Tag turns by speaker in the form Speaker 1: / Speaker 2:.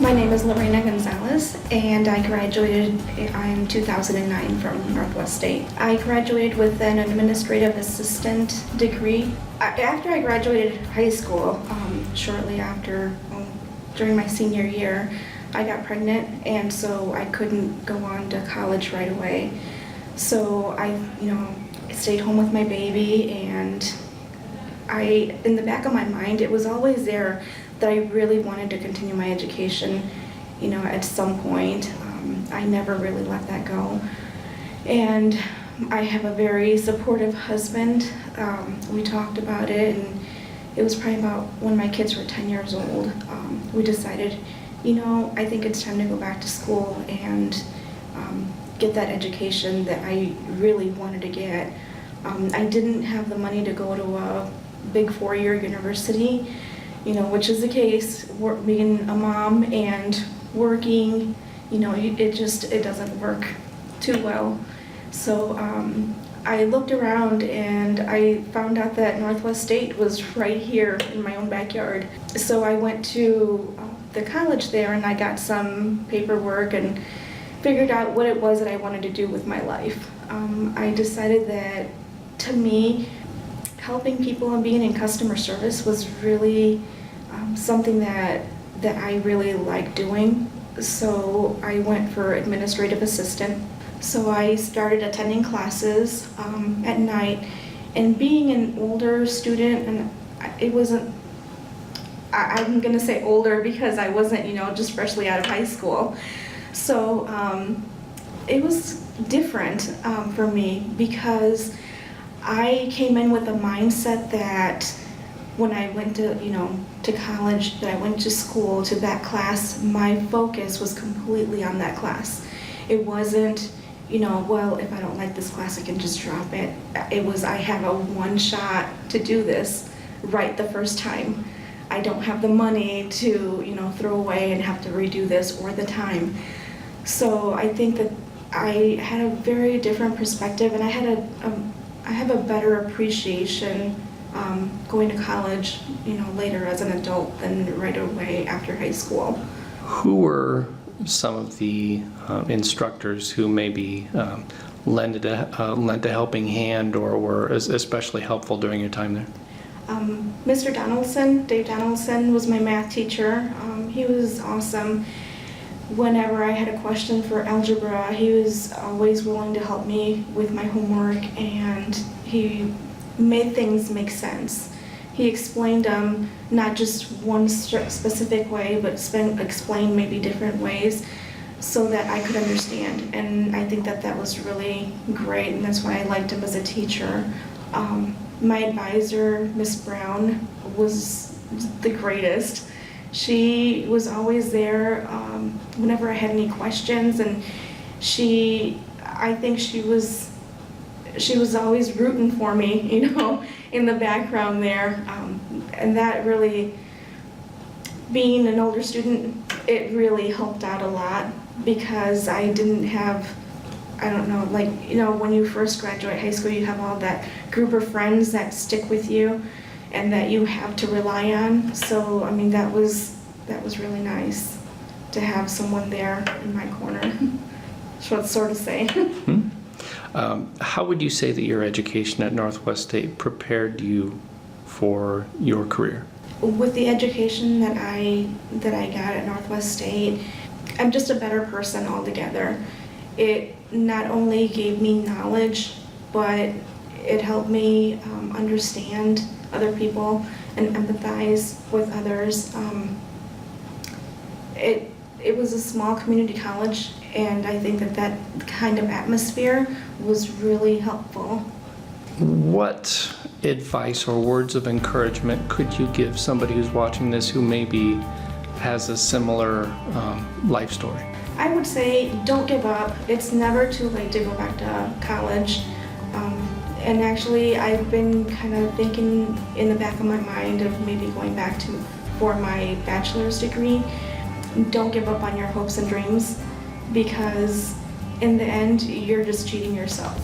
Speaker 1: My name is Lorena Gonzalez, and I graduated in 2009 from Northwest State. I graduated with an administrative assistant degree. After I graduated high school, shortly after, during my senior year, I got pregnant, and so I couldn't go on to college right away. So I stayed home with my baby, and in the back of my mind, it was always there that I really wanted to continue my education, at some point. I never really let that go. And I have a very supportive husband. We talked about it, and it was probably about when my kids were 10 years old. We decided, I think it's time to go back to school and get that education that I really wanted to get. I didn't have the money to go to a big 4-year university, which is the case, being a mom and working, it doesn't work too well. So I looked around and I found out that Northwest State was right here in my own backyard. So I went to the college there, and I got some paperwork and figured out what it was that I wanted to do with my life. I decided that, to me, helping people and being in customer service was really something that I really like doing. So I went for administrative assistant. So I started attending classes at night, and being an older student, and it wasn't, I'm gonna say older because I wasn't, just freshly out of high school. So it was different for me, because I came in with a mindset that when I went to college, that I went to school, to that class, my focus was completely on that class. It wasn't, well, if I don't like this class, I can just drop it. It was, I have a one shot to do this right the first time. I don't have the money to, throw away and have to redo this, or the time. So I think that I had a very different perspective, and I have a better appreciation going to college, later as an adult than right away after high school.
Speaker 2: Who were some of the instructors who maybe lent a helping hand or were especially helpful during your time there?
Speaker 1: Mr. Donaldson, Dave Donaldson, was my math teacher. He was awesome. Whenever I had a question for algebra, he was always willing to help me with my homework, and he made things make sense. He explained them not just one specific way, but explained maybe different ways so that I could understand. And I think that was really great, and that's why I liked him as a teacher. My advisor, Miss Brown, was the greatest. She was always there whenever I had any questions, and I think she was always rooting for me, in the background there. And that really, being an older student, it really helped out a lot, because I didn't have, when you first graduate high school, you have all that group of friends that stick with you and that you have to rely on. So, that was really nice to have someone there in my corner. Sort of say.
Speaker 2: How would you say that your education at Northwest State prepared you for your career?
Speaker 1: With the education that I got at Northwest State, I'm just a better person altogether. It not only gave me knowledge, but it helped me understand other people and empathize with others. It was a small community college, and I think that kind of atmosphere was really helpful.
Speaker 2: What advice or words of encouragement could you give somebody who's watching this who maybe has a similar life story?
Speaker 1: I would say don't give up. It's never too late to go back to college. And actually, I've been kind of thinking in the back of my mind of maybe going back for my bachelor's degree. Don't give up on your hopes and dreams, because in the end, you're just cheating yourself.